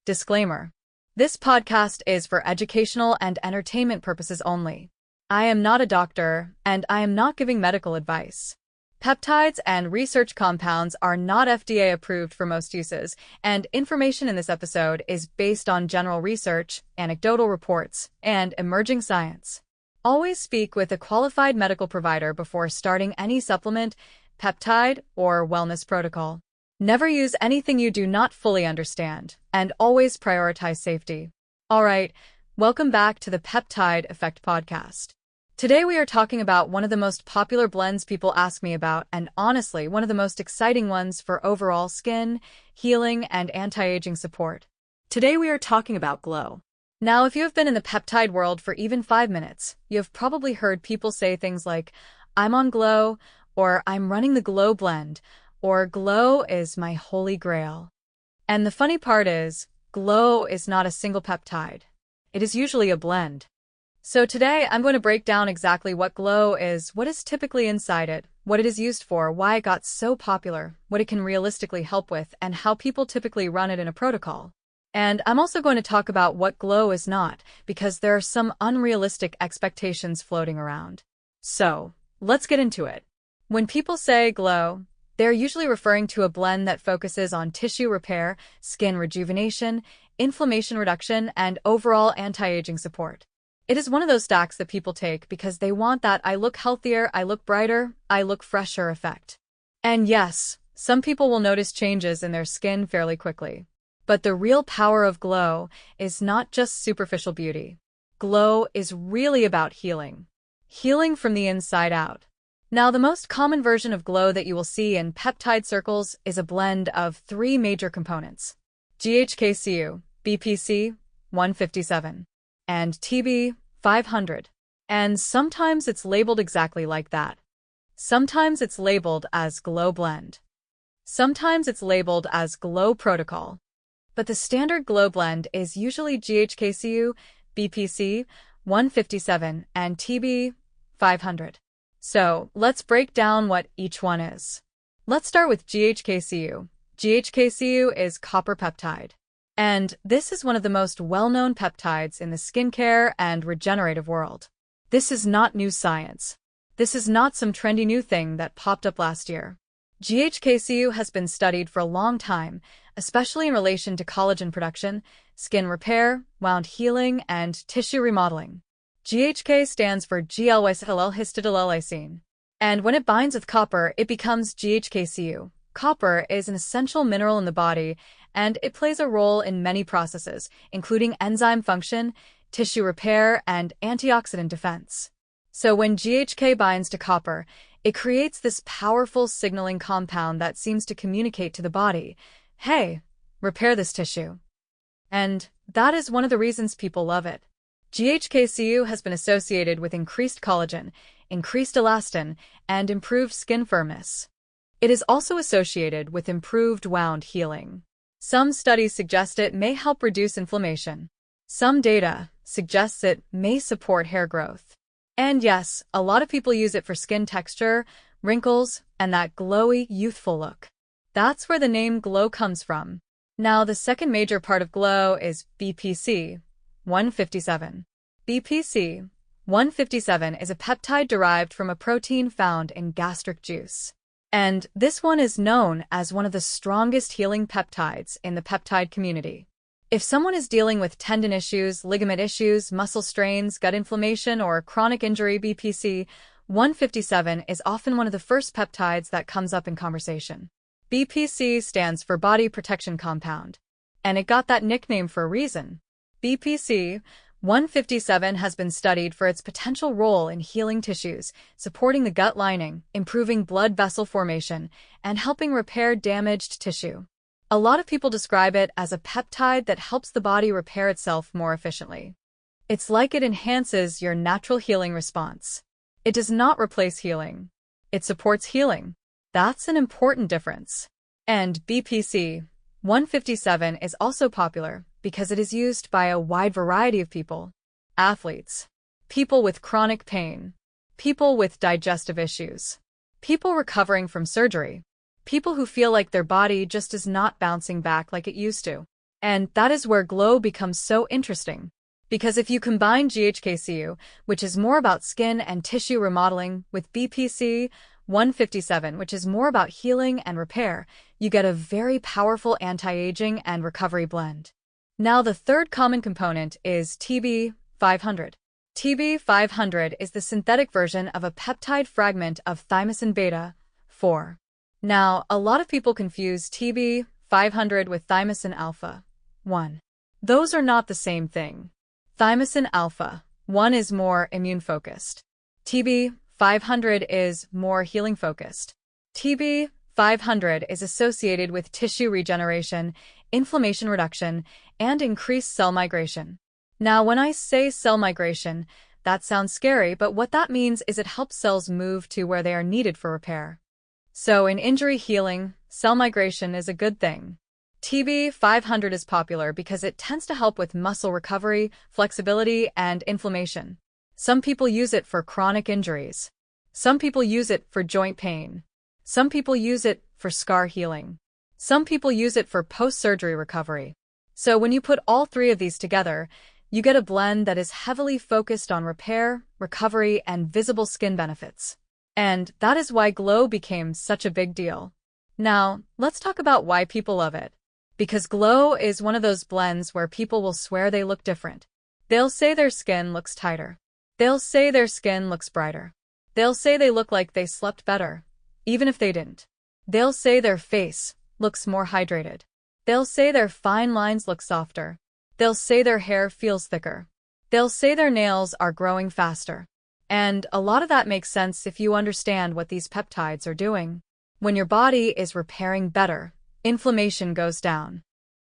Disclaimer. This podcast is for educational and entertainment purposes only. I am not a doctor, and I am not giving medical advice. Peptides and research compounds are not FDA approved for most uses, and information in this episode is based on general research, anecdotal reports, and emerging science. Always speak with a qualified medical provider before starting any supplement, peptide, or wellness protocol. Never use anything you do not fully understand, and always prioritize safety. Alright, welcome back to the Peptide Effect podcast. Today we are talking about one of the most popular blends people ask me about, and honestly, one of the most exciting ones for overall skin, healing, and anti-aging support. Today we are talking about Glow. Now, if you have been in the peptide world for even 5 minutes, you have probably heard people say things like, I'm on Glow, or I'm running the Glow blend, or Glow is my holy grail. And the funny part is, Glow is not a single peptide. It is usually a blend. So today, I'm going to break down exactly what Glow is, what is typically inside it, what it is used for, why it got so popular, what it can realistically help with, and how people typically run it in a protocol. And I'm also going to talk about what Glow is not, because there are some unrealistic expectations floating around. So, let's get into it. When people say Glow, they're usually referring to a blend that focuses on tissue repair, skin rejuvenation, inflammation reduction, and overall anti-aging support. It is one of those stacks that people take because they want that I look healthier, I look brighter, I look fresher effect. And yes, some people will notice changes in their skin fairly quickly. But the real power of Glow is not just superficial beauty. Glow is really about healing. Healing from the inside out. Now, the most common version of Glow that you will see in peptide circles is a blend of 3 major components: GHK-Cu, BPC-157, and TB-500. And sometimes it's labeled exactly like that. Sometimes it's labeled as Glow Blend. Sometimes it's labeled as Glow Protocol. But the standard Glow blend is usually GHK-Cu, BPC-157, and TB-500. So, let's break down what each one is. Let's start with GHK-Cu. GHK-Cu is copper peptide. And this is one of the most well-known peptides in the skincare and regenerative world. This is not new science. This is not some trendy new thing that popped up last year. GHK-Cu has been studied for a long time, especially in relation to collagen production, skin repair, wound healing, and tissue remodeling. GHK stands for G-L-Y-C-L-L-histidylylysine. And when it binds with copper, it becomes GHK-Cu. Copper is an essential mineral in the body, and it plays a role in many processes, including enzyme function, tissue repair, and antioxidant defense. So when GHK binds to copper, it creates this powerful signaling compound that seems to communicate to the body, hey, repair this tissue. And that is one of the reasons people love it. GHK-Cu has been associated with increased collagen, increased elastin, and improved skin firmness. It is also associated with improved wound healing. Some studies suggest it may help reduce inflammation. Some data suggests it may support hair growth. And yes, a lot of people use it for skin texture, wrinkles, and that glowy, youthful look. That's where the name Glow comes from. Now, the second major part of Glow is BPC-157. BPC-157 is a peptide derived from a protein found in gastric juice. And this one is known as one of the strongest healing peptides in the peptide community. If someone is dealing with tendon issues, ligament issues, muscle strains, gut inflammation, or chronic injury, BPC-157 is often one of the first peptides that comes up in conversation. BPC stands for Body Protection Compound, and it got that nickname for a reason. BPC-157 has been studied for its potential role in healing tissues, supporting the gut lining, improving blood vessel formation, and helping repair damaged tissue. A lot of people describe it as a peptide that helps the body repair itself more efficiently. It's like it enhances your natural healing response. It does not replace healing. It supports healing. That's an important difference. And BPC-157 is also popular because it is used by a wide variety of people. Athletes, people with chronic pain, people with digestive issues, people recovering from surgery, people who feel like their body just is not bouncing back like it used to. And that is where glow becomes so interesting. Because if you combine GHK-Cu, which is more about skin and tissue remodeling, with BPC-157, which is more about healing and repair, you get a very powerful anti-aging and recovery blend. Now, the third common component is TB500. TB500 is the synthetic version of a peptide fragment of thymosin beta-4. Now, a lot of people confuse TB500 with thymosin alpha-1. Those are not the same thing. Thymosin alpha-1 is more immune-focused. TB500 is more healing-focused. TB500 is associated with tissue regeneration, inflammation reduction, and increased cell migration. Now, when I say cell migration, that sounds scary, but what that means is it helps cells move to where they are needed for repair. So in injury healing, cell migration is a good thing. TB500 is popular because it tends to help with muscle recovery, flexibility, and inflammation. Some people use it for chronic injuries. Some people use it for joint pain. Some people use it for scar healing. Some people use it for post-surgery recovery. So when you put all three of these together, you get a blend that is heavily focused on repair, recovery, and visible skin benefits. And that is why glow became such a big deal. Now, let's talk about why people love it. Because glow is one of those blends where people will swear they look different. They'll say their skin looks tighter. They'll say their skin looks brighter. They'll say they look like they slept better, even if they didn't. They'll say their face looks more hydrated. They'll say their fine lines look softer. They'll say their hair feels thicker. They'll say their nails are growing faster. And a lot of that makes sense if you understand what these peptides are doing. When your body is repairing better, inflammation goes down.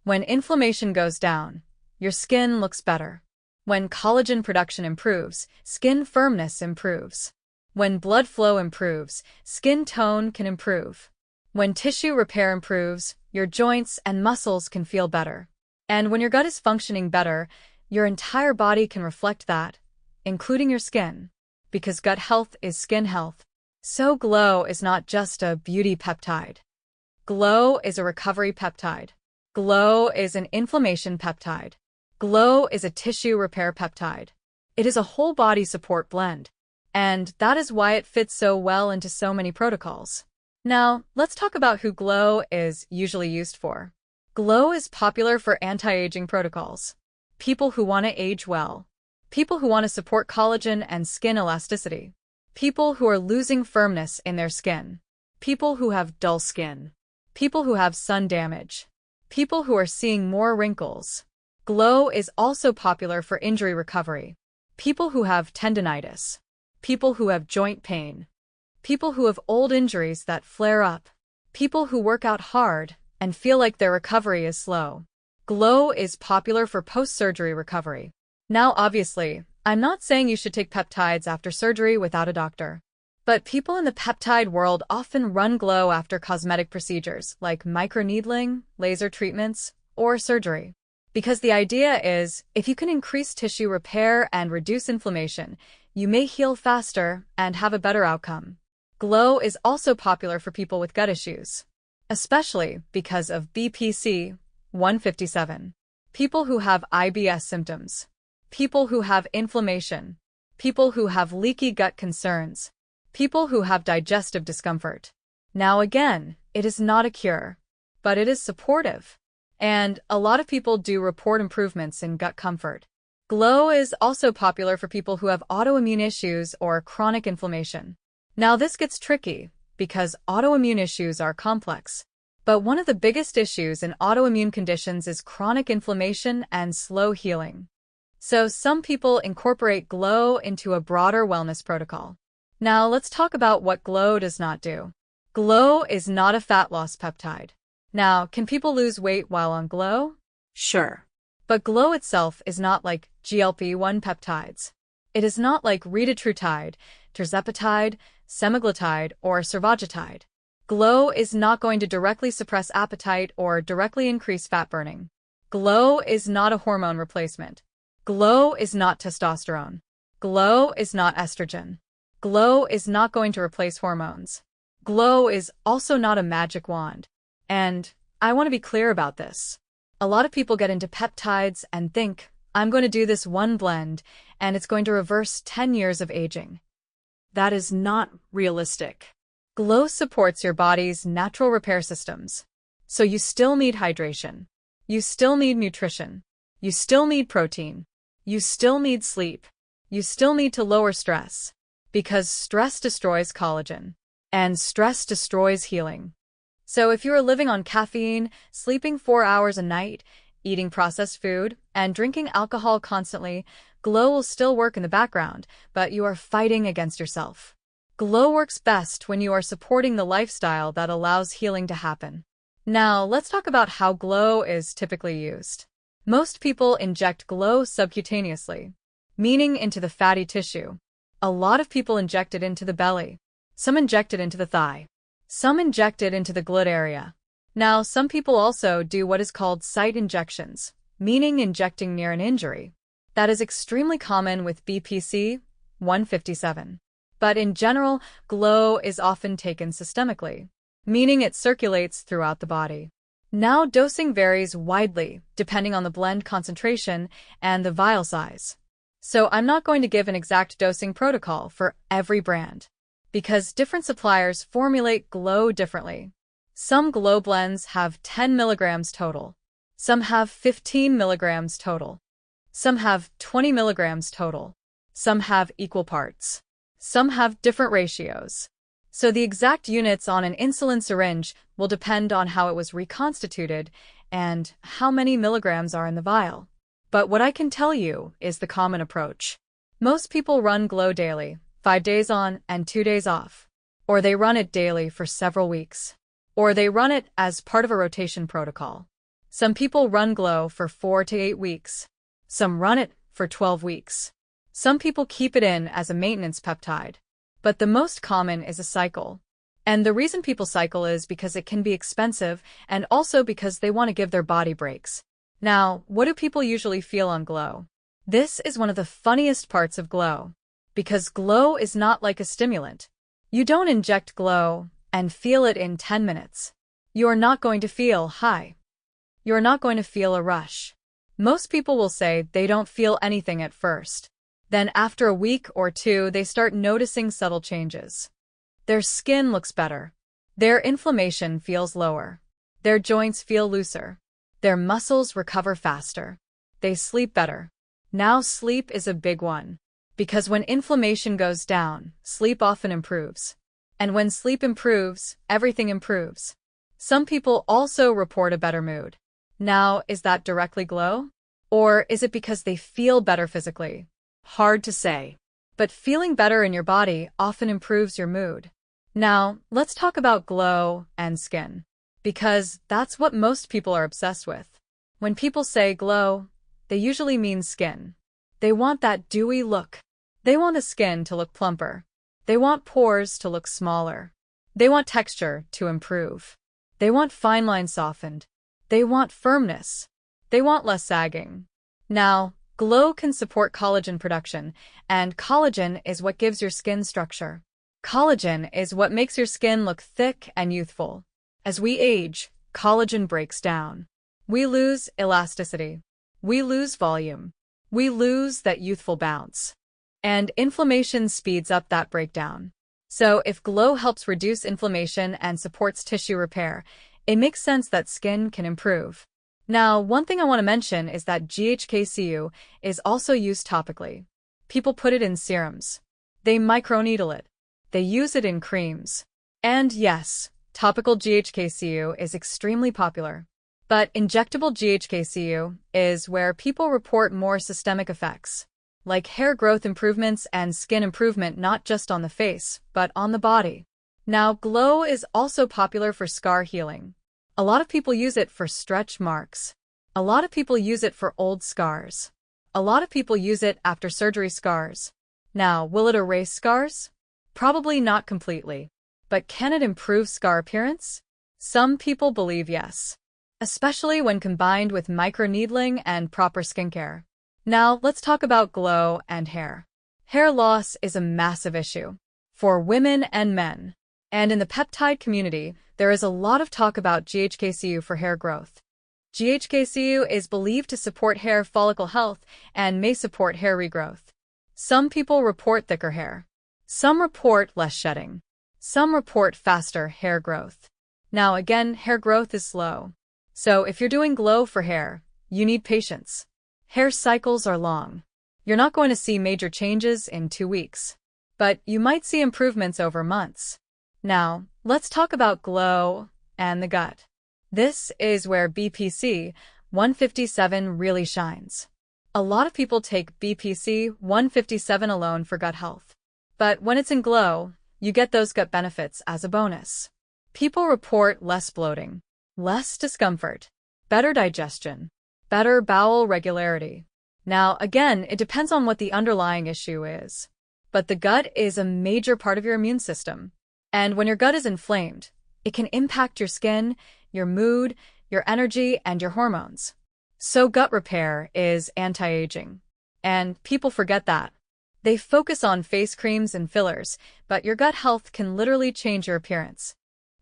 When inflammation goes down, your skin looks better. When collagen production improves, skin firmness improves. When blood flow improves, skin tone can improve. When tissue repair improves, your joints and muscles can feel better. And when your gut is functioning better, your entire body can reflect that, including your skin. Because gut health is skin health. So glow is not just a beauty peptide. Glow is a recovery peptide. Glow is an inflammation peptide. Glow is a tissue repair peptide. It is a whole body support blend. And that is why it fits so well into so many protocols. Now, let's talk about who glow is usually used for. Glow is popular for anti-aging protocols. People who want to age well. People who want to support collagen and skin elasticity. People who are losing firmness in their skin. People who have dull skin. People who have sun damage. People who are seeing more wrinkles. Glow is also popular for injury recovery. People who have tendinitis. People who have joint pain. People who have old injuries that flare up. People who work out hard and feel like their recovery is slow. Glow is popular for post-surgery recovery. Now, obviously, I'm not saying you should take peptides after surgery without a doctor. But people in the peptide world often run glow after cosmetic procedures like microneedling, laser treatments, or surgery. Because the idea is, if you can increase tissue repair and reduce inflammation, you may heal faster and have a better outcome. Glow is also popular for people with gut issues, especially because of BPC-157. People who have IBS symptoms. People who have inflammation. People who have leaky gut concerns. People who have digestive discomfort. Now again, it is not a cure, but it is supportive. And a lot of people do report improvements in gut comfort. Glow is also popular for people who have autoimmune issues or chronic inflammation. Now this gets tricky, because autoimmune issues are complex. But one of the biggest issues in autoimmune conditions is chronic inflammation and slow healing. So some people incorporate glow into a broader wellness protocol. Now let's talk about what glow does not do. Glow is not a fat loss peptide. Now, can people lose weight while on glow? Sure. But glow itself is not like GLP-1 peptides. It is not like retatrutide, tirzepatide, semaglutide, or survodutide. Glow is not going to directly suppress appetite or directly increase fat burning. Glow is not a hormone replacement. Glow is not testosterone. Glow is not estrogen. Glow is not going to replace hormones. Glow is also not a magic wand. And I want to be clear about this. A lot of people get into peptides and think, I'm going to do this one blend and it's going to reverse 10 years of aging. That is not realistic. Glow supports your body's natural repair systems. So you still need hydration. You still need nutrition. You still need protein. You still need sleep. You still need to lower stress. Because stress destroys collagen. And stress destroys healing. So if you are living on caffeine, sleeping 4 hours a night, eating processed food, and drinking alcohol constantly, Glow will still work in the background, but you are fighting against yourself. Glow works best when you are supporting the lifestyle that allows healing to happen. Now, let's talk about how Glow is typically used. Most people inject Glow subcutaneously, meaning into the fatty tissue. A lot of people inject it into the belly. Some inject it into the thigh. Some inject it into the glut area. Now, some people also do what is called site injections, meaning injecting near an injury. That is extremely common with BPC-157. But in general, Glow is often taken systemically, meaning it circulates throughout the body. Now, dosing varies widely depending on the blend concentration and the vial size. So I'm not going to give an exact dosing protocol for every brand, because different suppliers formulate Glow differently. Some Glow blends have 10 milligrams total. Some have 15 milligrams total. Some have 20 milligrams total. Some have equal parts. Some have different ratios. So the exact units on an insulin syringe will depend on how it was reconstituted and how many milligrams are in the vial. But what I can tell you is the common approach. Most people run Glow daily, 5 days on and 2 days off. Or they run it daily for several weeks. Or they run it as part of a rotation protocol. Some people run Glow for 4 to 8 weeks. Some run it for 12 weeks. Some people keep it in as a maintenance peptide. But the most common is a cycle. And the reason people cycle is because it can be expensive and also because they want to give their body breaks. Now, what do people usually feel on Glow? This is one of the funniest parts of Glow. Because Glow is not like a stimulant. You don't inject Glow and feel it in 10 minutes. You're not going to feel high. You're not going to feel a rush. Most people will say they don't feel anything at first. Then after a week or two, they start noticing subtle changes. Their skin looks better. Their inflammation feels lower. Their joints feel looser. Their muscles recover faster. They sleep better. Now sleep is a big one. Because when inflammation goes down, sleep often improves. And when sleep improves, everything improves. Some people also report a better mood. Now, is that directly Glow? Or is it because they feel better physically? Hard to say. But feeling better in your body often improves your mood. Now, let's talk about Glow and skin. Because that's what most people are obsessed with. When people say Glow, they usually mean skin. They want that dewy look. They want the skin to look plumper. They want pores to look smaller. They want texture to improve. They want fine lines softened. They want firmness. They want less sagging. Now, Glow can support collagen production, and collagen is what gives your skin structure. Collagen is what makes your skin look thick and youthful. As we age, collagen breaks down. We lose elasticity. We lose volume. We lose that youthful bounce. And inflammation speeds up that breakdown. So if Glow helps reduce inflammation and supports tissue repair, it makes sense that skin can improve. Now, one thing I want to mention is that GHK-Cu is also used topically. People put it in serums. They microneedle it. They use it in creams. And yes, topical GHK-Cu is extremely popular. But injectable GHK-Cu is where people report more systemic effects, like hair growth improvements and skin improvement not just on the face, but on the body. Now, Glow is also popular for scar healing. A lot of people use it for stretch marks. A lot of people use it for old scars. A lot of people use it after surgery scars. Now, will it erase scars? Probably not completely. But can it improve scar appearance? Some people believe yes, especially when combined with microneedling and proper skincare. Now, let's talk about Glow and hair. Hair loss is a massive issue for women and men. And in the peptide community, there is a lot of talk about GHK-Cu for hair growth. GHK-Cu is believed to support hair follicle health and may support hair regrowth. Some people report thicker hair. Some report less shedding. Some report faster hair growth. Now again, hair growth is slow. So if you're doing glow for hair, you need patience. Hair cycles are long. You're not going to see major changes in 2 weeks, but you might see improvements over months. Now, let's talk about glow and the gut. This is where BPC-157 really shines. A lot of people take BPC-157 alone for gut health. But when it's in glow, you get those gut benefits as a bonus. People report less bloating, less discomfort, better digestion, better bowel regularity. Now, again, it depends on what the underlying issue is. But the gut is a major part of your immune system. And when your gut is inflamed, it can impact your skin, your mood, your energy, and your hormones. So gut repair is anti-aging. And people forget that. They focus on face creams and fillers, but your gut health can literally change your appearance.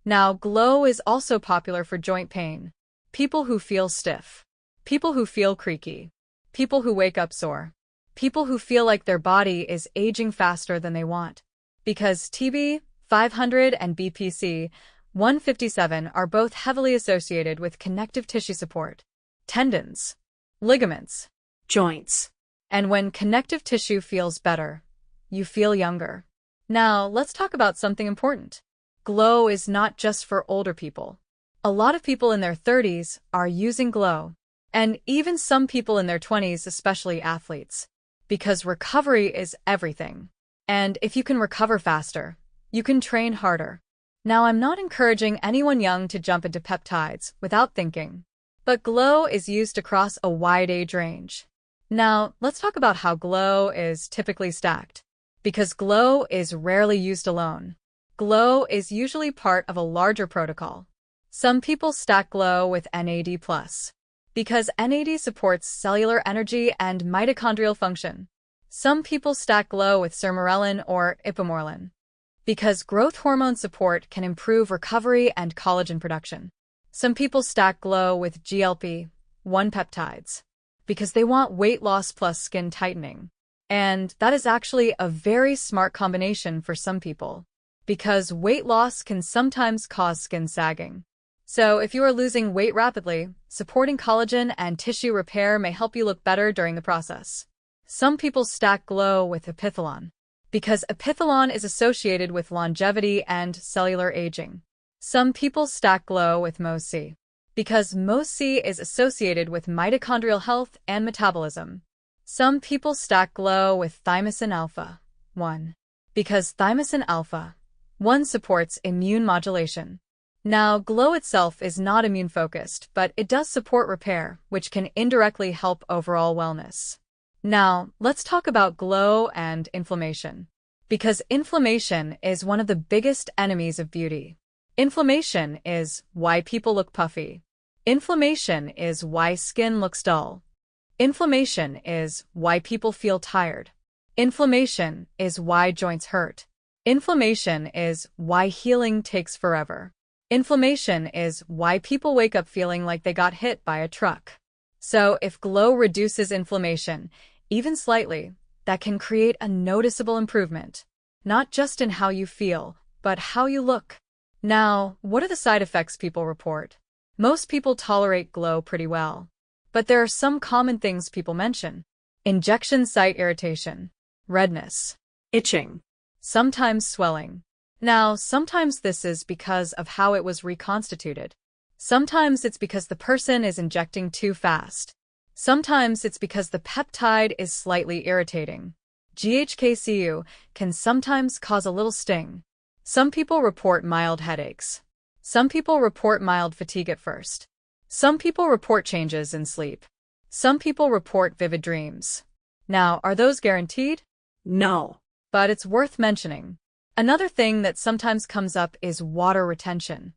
Now, glow is also popular for joint pain. People who feel stiff. People who feel creaky. People who wake up sore. People who feel like their body is aging faster than they want. Because TB500 and BPC-157 are both heavily associated with connective tissue support, tendons, ligaments, Joints. and when connective tissue feels better, you feel younger. Now, let's talk about something important. Glow is not just for older people. A lot of people in their 30s are using glow, and even some people in their 20s, especially athletes, because recovery is everything. And if you can recover faster, you can train harder. Now, I'm not encouraging anyone young to jump into peptides without thinking, but glow is used across a wide age range. Now, let's talk about how glow is typically stacked, because glow is rarely used alone. Glow is usually part of a larger protocol. Some people stack glow with NAD+, because NAD supports cellular energy and mitochondrial function. Some people stack glow with sermorelin or ipamorelin, because growth hormone support can improve recovery and collagen production. Some people stack glow with GLP-1 peptides, because they want weight loss plus skin tightening. And that is actually a very smart combination for some people, because weight loss can sometimes cause skin sagging. So if you are losing weight rapidly, supporting collagen and tissue repair may help you look better during the process. Some people stack glow with epithalon, because epithalon is associated with longevity and cellular aging. Some people stack glow with MoC, because MoC is associated with mitochondrial health and metabolism. Some people stack glow with thymosin alpha-1, because thymosin alpha-1 supports immune modulation. Now, glow itself is not immune-focused, but it does support repair, which can indirectly help overall wellness. Now, let's talk about glow and inflammation, because inflammation is one of the biggest enemies of beauty. Inflammation is why people look puffy. Inflammation is why skin looks dull. Inflammation is why people feel tired. Inflammation is why joints hurt. Inflammation is why healing takes forever. Inflammation is why people wake up feeling like they got hit by a truck. So if glow reduces inflammation, even slightly, that can create a noticeable improvement, not just in how you feel, but how you look. Now, what are the side effects people report? Most people tolerate glow pretty well, but there are some common things people mention. Injection site irritation, redness, Itching. sometimes swelling. Now, sometimes this is because of how it was reconstituted. Sometimes it's because the person is injecting too fast. Sometimes it's because the peptide is slightly irritating. GHK-Cu can sometimes cause a little sting. Some people report mild headaches. Some people report mild fatigue at first. Some people report changes in sleep. Some people report vivid dreams. Now, are those guaranteed? No. But it's worth mentioning. Another thing that sometimes comes up is water retention.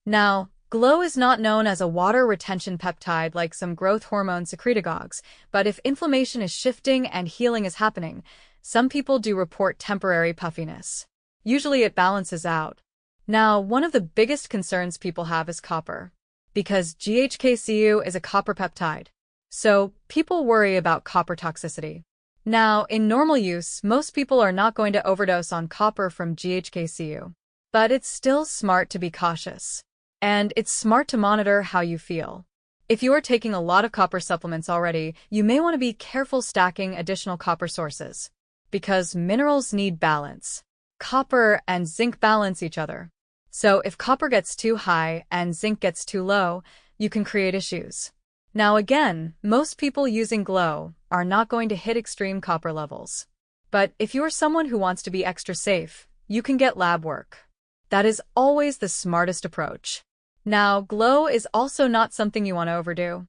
Now, glow is not known as a water retention peptide like some growth hormone secretagogues, but if inflammation is shifting and healing is happening, some people do report temporary puffiness. Usually it balances out. Now, one of the biggest concerns people have is copper. because GHK-Cu is a copper peptide. So people worry about copper toxicity. Now, in normal use, most people are not going to overdose on copper from GHK-Cu. But it's still smart to be cautious. And it's smart to monitor how you feel. If you are taking a lot of copper supplements already, you may want to be careful stacking additional copper sources. Because minerals need balance. Copper and zinc balance each other. So if copper gets too high and zinc gets too low, you can create issues. Now again, most people using Glow are not going to hit extreme copper levels. But if you're someone who wants to be extra safe, you can get lab work. That is always the smartest approach. Now, Glow is also not something you want to overdo.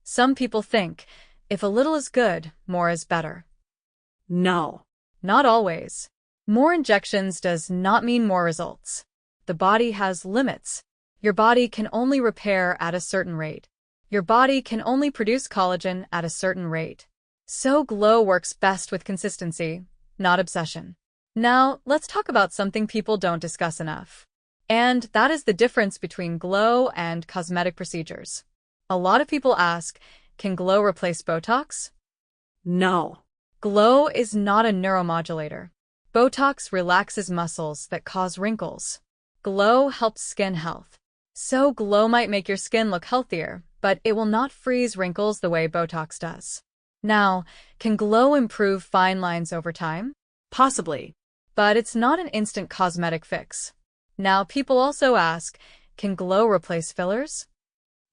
Some people think, if a little is good, more is better. No. Not always. More injections does not mean more results. The body has limits. Your body can only repair at a certain rate. Your body can only produce collagen at a certain rate. So Glow works best with consistency, not obsession. Now, let's talk about something people don't discuss enough. And that is the difference between Glow and cosmetic procedures. A lot of people ask, can Glow replace Botox? No. Glow is not a neuromodulator. Botox relaxes muscles that cause wrinkles. Glow helps skin health. So Glow might make your skin look healthier, but it will not freeze wrinkles the way Botox does. Now, can Glow improve fine lines over time? Possibly. But it's not an instant cosmetic fix. Now, people also ask, can Glow replace fillers?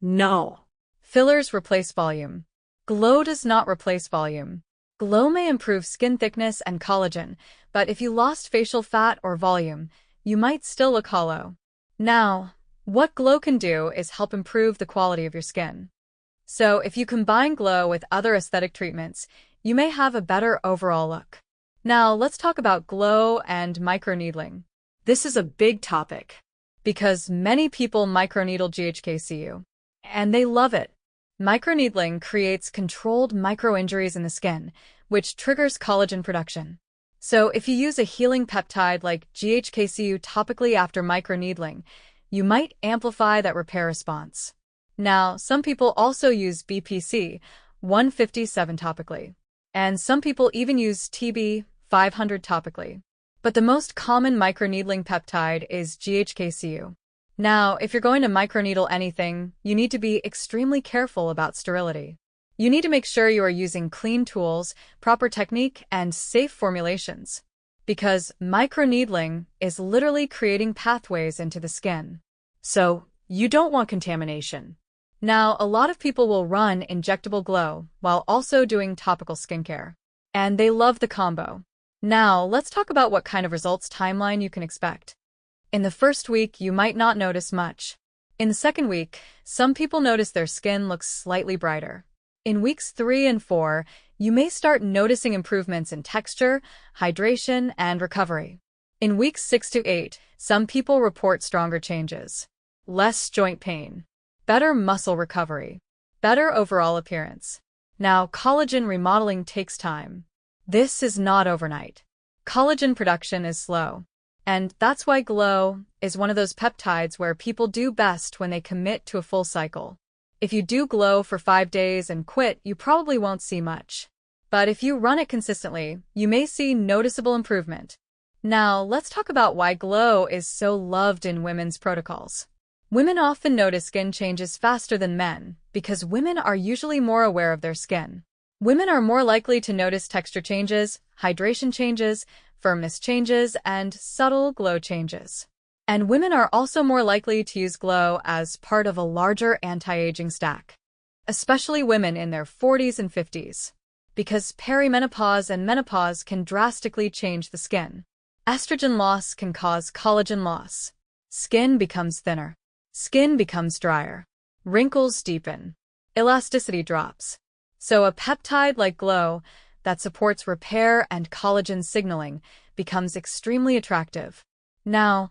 No. Fillers replace volume. Glow does not replace volume. Glow may improve skin thickness and collagen, but if you lost facial fat or volume, you might still look hollow. Now, what Glow can do is help improve the quality of your skin. So if you combine Glow with other aesthetic treatments, you may have a better overall look. Now, let's talk about Glow and microneedling. This is a big topic. Because many people microneedle GHK-Cu. And they love it. Microneedling creates controlled microinjuries in the skin, which triggers collagen production. So if you use a healing peptide like GHK-Cu topically after microneedling, you might amplify that repair response. Now, some people also use BPC-157 topically. And some people even use TB-500 topically. But the most common microneedling peptide is GHK-Cu. Now, if you're going to microneedle anything, you need to be extremely careful about sterility. You need to make sure you are using clean tools, proper technique, and safe formulations. Because microneedling is literally creating pathways into the skin. So, you don't want contamination. Now, a lot of people will run injectable Glow while also doing topical skincare. And they love the combo. Now, let's talk about what kind of results timeline you can expect. In the first week, you might not notice much. In the second week, some people notice their skin looks slightly brighter. In weeks 3 and 4, you may start noticing improvements in texture, hydration, and recovery. In weeks 6 to 8, some people report stronger changes. Less joint pain. Better muscle recovery. Better overall appearance. Now, collagen remodeling takes time. This is not overnight. Collagen production is slow. And that's why Glow is one of those peptides where people do best when they commit to a full cycle. If you do Glow for 5 days and quit, you probably won't see much. But if you run it consistently, you may see noticeable improvement. Now, let's talk about why Glow is so loved in women's protocols. Women often notice skin changes faster than men because women are usually more aware of their skin. Women are more likely to notice texture changes, hydration changes, firmness changes, and subtle glow changes. And women are also more likely to use Glow as part of a larger anti-aging stack. Especially women in their 40s and 50s. Because perimenopause and menopause can drastically change the skin. Estrogen loss can cause collagen loss. Skin becomes thinner. Skin becomes drier. Wrinkles deepen. Elasticity drops. So a peptide like Glow that supports repair and collagen signaling becomes extremely attractive. Now,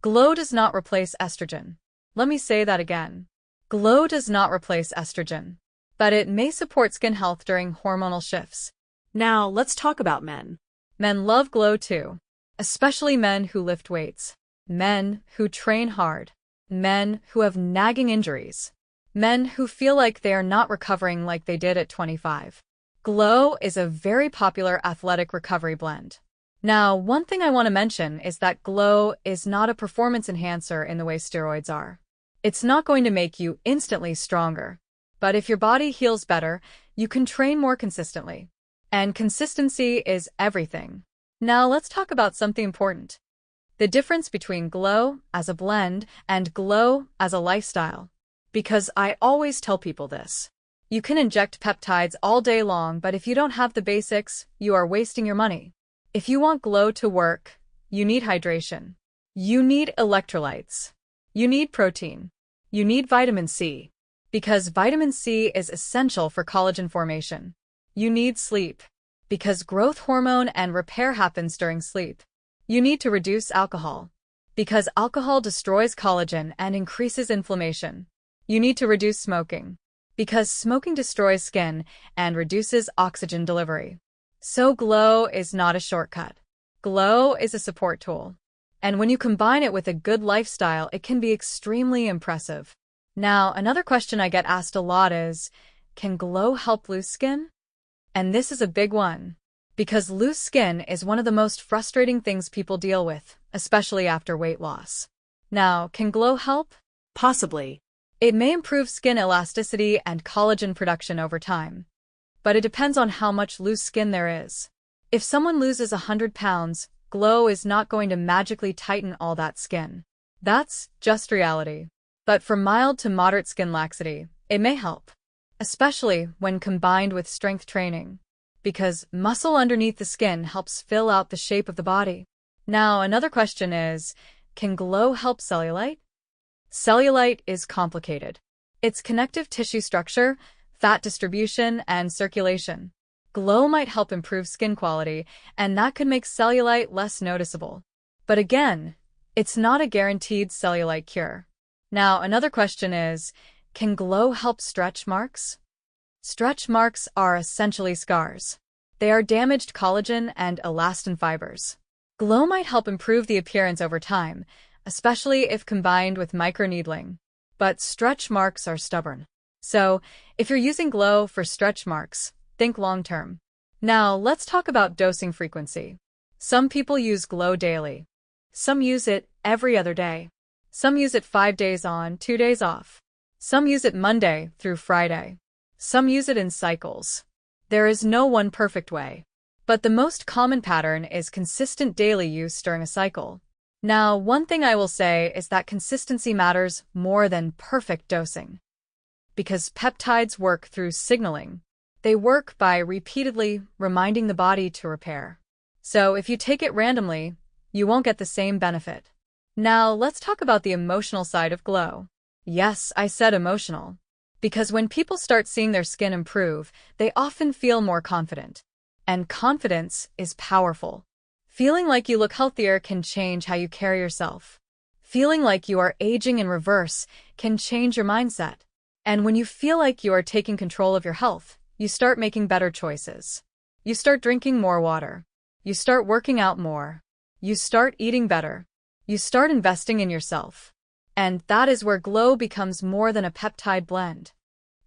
Glow does not replace estrogen. Let me say that again. Glow does not replace estrogen, but it may support skin health during hormonal shifts. Now, let's talk about men. Men love Glow too, especially men who lift weights, men who train hard. Men who have nagging injuries. Men who feel like they are not recovering like they did at 25. Glow is a very popular athletic recovery blend. Now, one thing I want to mention is that Glow is not a performance enhancer in the way steroids are. It's not going to make you instantly stronger. But if your body heals better, you can train more consistently. And consistency is everything. Now, let's talk about something important. The difference between Glow as a blend and Glow as a lifestyle. Because I always tell people this. You can inject peptides all day long, but if you don't have the basics, you are wasting your money. If you want Glow to work, you need hydration. You need electrolytes. You need protein. You need vitamin C. Because vitamin C is essential for collagen formation. You need sleep. Because growth hormone and repair happens during sleep. You need to reduce alcohol. Because alcohol destroys collagen and increases inflammation. You need to reduce smoking. Because smoking destroys skin and reduces oxygen delivery. So Glow is not a shortcut. Glow is a support tool. And when you combine it with a good lifestyle, it can be extremely impressive. Now, another question I get asked a lot is, can Glow help loose skin? And this is a big one. Because loose skin is one of the most frustrating things people deal with, especially after weight loss. Now, can Glow help? Possibly. It may improve skin elasticity and collagen production over time. But it depends on how much loose skin there is. If someone loses 100 pounds, Glow is not going to magically tighten all that skin. That's just reality. But for mild to moderate skin laxity, it may help. Especially when combined with strength training. Because muscle underneath the skin helps fill out the shape of the body. Now, another question is, can Glow help cellulite? Cellulite is complicated. It's connective tissue structure, fat distribution, and circulation. Glow might help improve skin quality, and that could make cellulite less noticeable. But again, it's not a guaranteed cellulite cure. Now, another question is, can Glow help stretch marks? Stretch marks are essentially scars. They are damaged collagen and elastin fibers. Glow might help improve the appearance over time, especially if combined with microneedling. But stretch marks are stubborn. So, if you're using Glow for stretch marks, think long-term. Now, let's talk about dosing frequency. Some people use Glow daily. Some use it every other day. Some use it 5 days on, 2 days off. Some use it Monday through Friday. Some use it in cycles. There is no one perfect way. But the most common pattern is consistent daily use during a cycle. Now, one thing I will say is that consistency matters more than perfect dosing. Because peptides work through signaling. They work by repeatedly reminding the body to repair. So if you take it randomly, you won't get the same benefit. Now, let's talk about the emotional side of Glow. Yes, I said emotional. Because when people start seeing their skin improve, they often feel more confident. And confidence is powerful. Feeling like you look healthier can change how you carry yourself. Feeling like you are aging in reverse can change your mindset. And when you feel like you are taking control of your health, you start making better choices. You start drinking more water. You start working out more. You start eating better. You start investing in yourself. And that is where Glow becomes more than a peptide blend.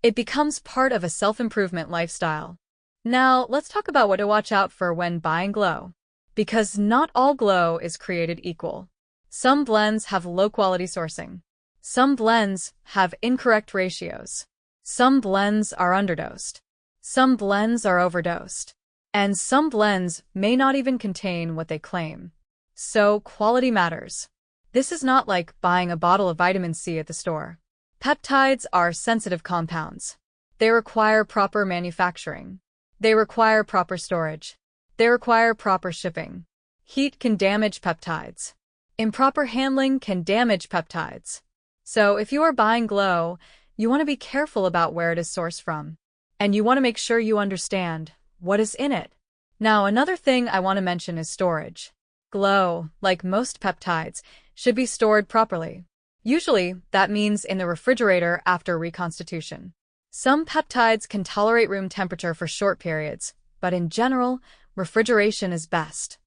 It becomes part of a self-improvement lifestyle. Now, let's talk about what to watch out for when buying Glow. Because not all Glow is created equal. Some blends have low-quality sourcing. Some blends have incorrect ratios. Some blends are underdosed. Some blends are overdosed. And some blends may not even contain what they claim. So, quality matters. This is not like buying a bottle of vitamin C at the store. Peptides are sensitive compounds. They require proper manufacturing. They require proper storage. They require proper shipping. Heat can damage peptides. Improper handling can damage peptides. So if you are buying Glow, you want to be careful about where it is sourced from. And you want to make sure you understand what is in it. Now, another thing I want to mention is storage. Glow, like most peptides, should be stored properly. Usually, that means in the refrigerator after reconstitution. Some peptides can tolerate room temperature for short periods, but in general, refrigeration is best.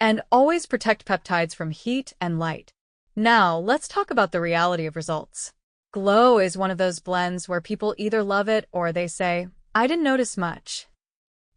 And always protect peptides from heat and light. Now, let's talk about the reality of results. Glow is one of those blends where people either love it or they say, I didn't notice much.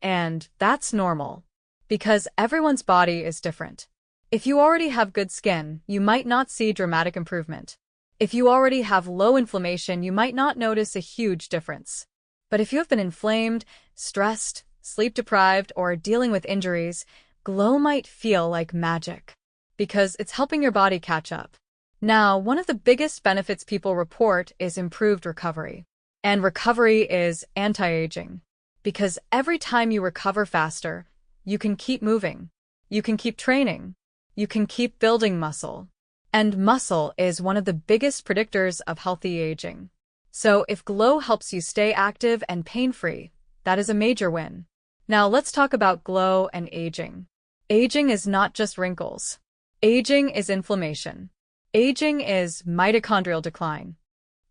And that's normal, because everyone's body is different. If you already have good skin, you might not see dramatic improvement. If you already have low inflammation, you might not notice a huge difference. But if you have been inflamed, stressed, sleep-deprived, or dealing with injuries, glow might feel like magic, because it's helping your body catch up. Now, one of the biggest benefits people report is improved recovery. And recovery is anti-aging, because every time you recover faster, you can keep moving, you can keep training, you can keep building muscle. And muscle is one of the biggest predictors of healthy aging. So if glow helps you stay active and pain-free, that is a major win. Now let's talk about glow and aging. Aging is not just wrinkles. Aging is inflammation. Aging is mitochondrial decline.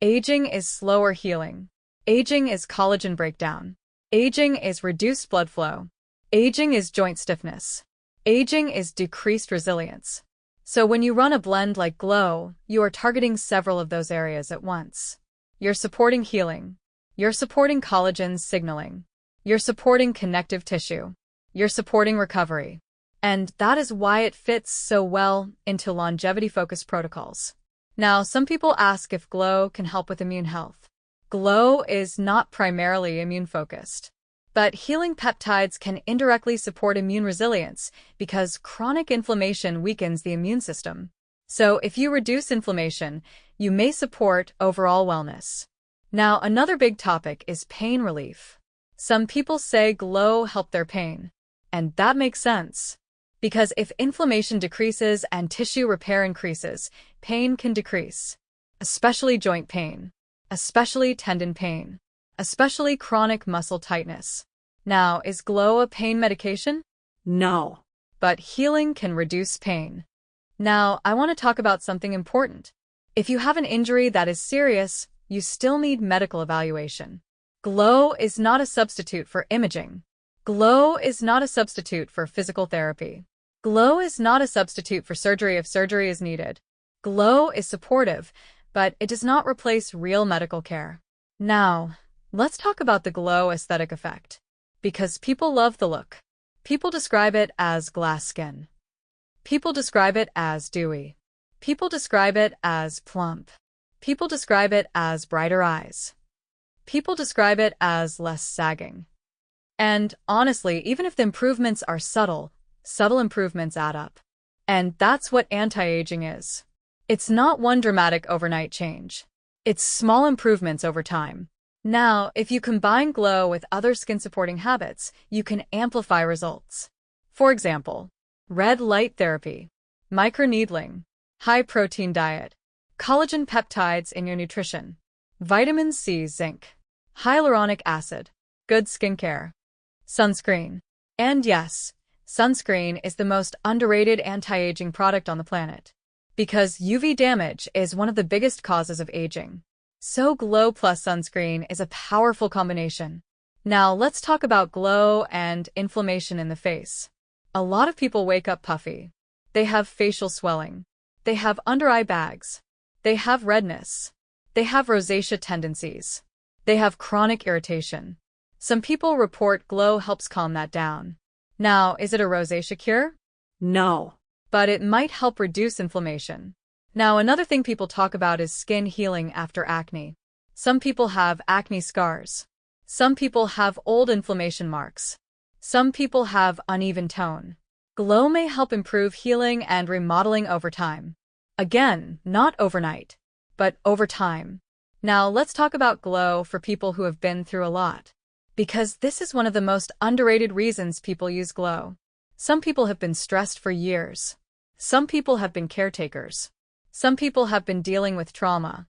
Aging is slower healing. Aging is collagen breakdown. Aging is reduced blood flow. Aging is joint stiffness. Aging is decreased resilience. So when you run a blend like Glow, you are targeting several of those areas at once. You're supporting healing. You're supporting collagen signaling. You're supporting connective tissue. You're supporting recovery. And that is why it fits so well into longevity-focused protocols. Now, some people ask if Glow can help with immune health. Glow is not primarily immune-focused. But healing peptides can indirectly support immune resilience because chronic inflammation weakens the immune system. So if you reduce inflammation, you may support overall wellness. Now, another big topic is pain relief. Some people say Glow help their pain. And that makes sense. Because if inflammation decreases and tissue repair increases, pain can decrease. Especially joint pain. Especially tendon pain. Especially chronic muscle tightness. Now, is Glow a pain medication? No. But healing can reduce pain. Now, I want to talk about something important. If you have an injury that is serious, you still need medical evaluation. Glow is not a substitute for imaging. Glow is not a substitute for physical therapy. Glow is not a substitute for surgery if surgery is needed. Glow is supportive, but it does not replace real medical care. Now, let's talk about the Glow aesthetic effect. Because people love the look. People describe it as glass skin. People describe it as dewy. People describe it as plump. People describe it as brighter eyes. People describe it as less sagging. And honestly, even if the improvements are subtle improvements add up. And that's what anti-aging is. It's not one dramatic overnight change. It's small improvements over time. Now, if you combine Glow with other skin-supporting habits, you can amplify results. For example, red light therapy, microneedling, high-protein diet, collagen peptides in your nutrition, vitamin C, zinc, hyaluronic acid, good skincare, sunscreen. And yes, sunscreen is the most underrated anti-aging product on the planet. Because UV damage is one of the biggest causes of aging. So Glow plus sunscreen is a powerful combination. Now let's talk about Glow and inflammation in the face. A lot of people wake up puffy. They have facial swelling. They have under-eye bags. They have redness. They have rosacea tendencies. They have chronic irritation. Some people report Glow helps calm that down. Now, is it a rosacea cure? No. But it might help reduce inflammation. Now, another thing people talk about is skin healing after acne. Some people have acne scars. Some people have old inflammation marks. Some people have uneven tone. Glow may help improve healing and remodeling over time. Again, not overnight, but over time. Now, let's talk about Glow for people who have been through a lot. Because this is one of the most underrated reasons people use Glow. Some people have been stressed for years. Some people have been caretakers. Some people have been dealing with trauma.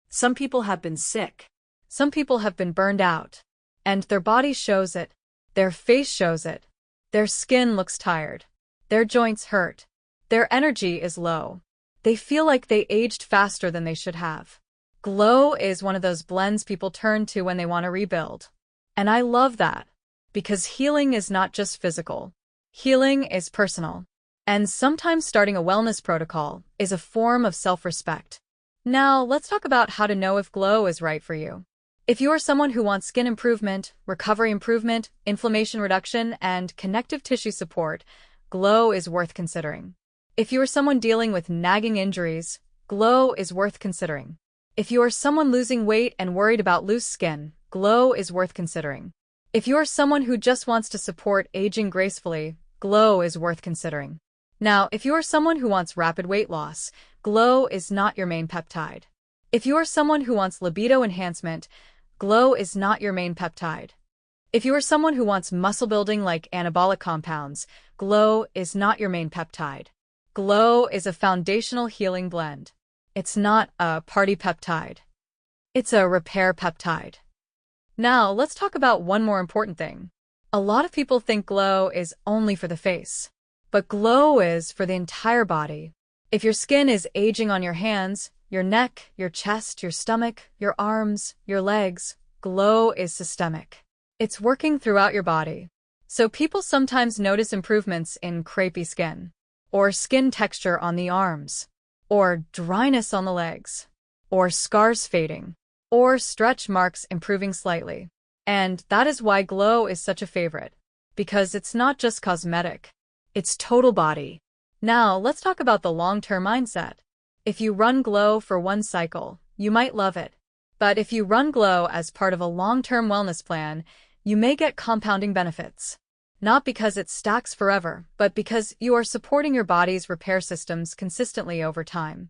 Some people have been sick. Some people have been burned out. And their body shows it. Their face shows it. Their skin looks tired. Their joints hurt. Their energy is low. They feel like they aged faster than they should have. Glow is one of those blends people turn to when they want to rebuild. And I love that. Because healing is not just physical. Healing is personal. And sometimes starting a wellness protocol is a form of self-respect. Now, let's talk about how to know if glow is right for you. If you are someone who wants skin improvement, recovery improvement, inflammation reduction, and connective tissue support, glow is worth considering. If you are someone dealing with nagging injuries, glow is worth considering. If you are someone losing weight and worried about loose skin, glow is worth considering. If you are someone who just wants to support aging gracefully, glow is worth considering. Now, if you are someone who wants rapid weight loss, glow is not your main peptide. If you are someone who wants libido enhancement, glow is not your main peptide. If you are someone who wants muscle building like anabolic compounds, glow is not your main peptide. Glow is a foundational healing blend. It's not a party peptide. It's a repair peptide. Now, let's talk about one more important thing. A lot of people think glow is only for the face, but glow is for the entire body. If your skin is aging on your hands, your neck, your chest, your stomach, your arms, your legs, glow is systemic. It's working throughout your body. So people sometimes notice improvements in crepey skin, or skin texture on the arms, or dryness on the legs, or scars fading, or stretch marks improving slightly. And that is why glow is such a favorite, because it's not just cosmetic, it's total body. Now, let's talk about the long-term mindset. If you run glow for one cycle, you might love it. But if you run glow as part of a long-term wellness plan, you may get compounding benefits. Not because it stacks forever, but because you are supporting your body's repair systems consistently over time.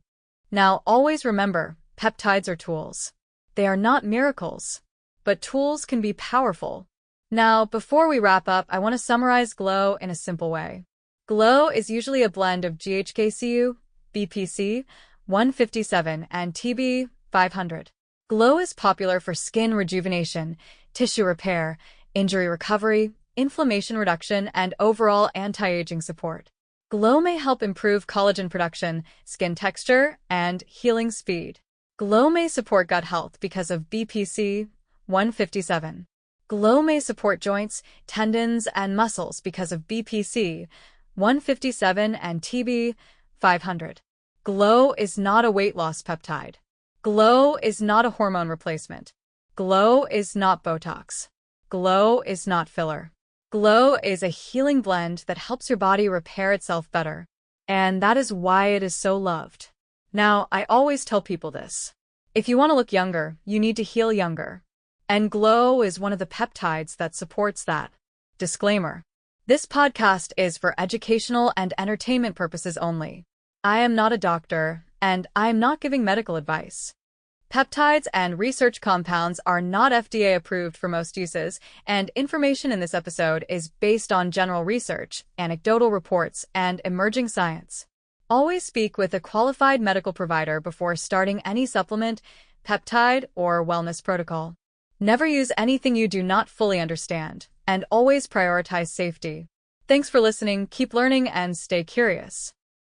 Now, always remember, peptides are tools. They are not miracles, but tools can be powerful. Now, before we wrap up, I want to summarize glow in a simple way. Glow is usually a blend of GHK-Cu, BPC-157, and TB-500. Glow is popular for skin rejuvenation, tissue repair, injury recovery, inflammation reduction, and overall anti-aging support. Glow may help improve collagen production, skin texture, and healing speed. Glow may support gut health because of BPC-157. Glow may support joints, tendons, and muscles because of BPC-157 and TB-500. Glow is not a weight loss peptide. Glow is not a hormone replacement. Glow is not Botox. Glow is not filler. Glow is a healing blend that helps your body repair itself better. And that is why it is so loved. Now, I always tell people this. If you want to look younger, you need to heal younger. And glow is one of the peptides that supports that. Disclaimer. This podcast is for educational and entertainment purposes only. I am not a doctor, and I am not giving medical advice. Peptides and research compounds are not FDA approved for most uses, and information in this episode is based on general research, anecdotal reports, and emerging science. Always speak with a qualified medical provider before starting any supplement, peptide, or wellness protocol. Never use anything you do not fully understand, and always prioritize safety. Thanks for listening, keep learning, and stay curious.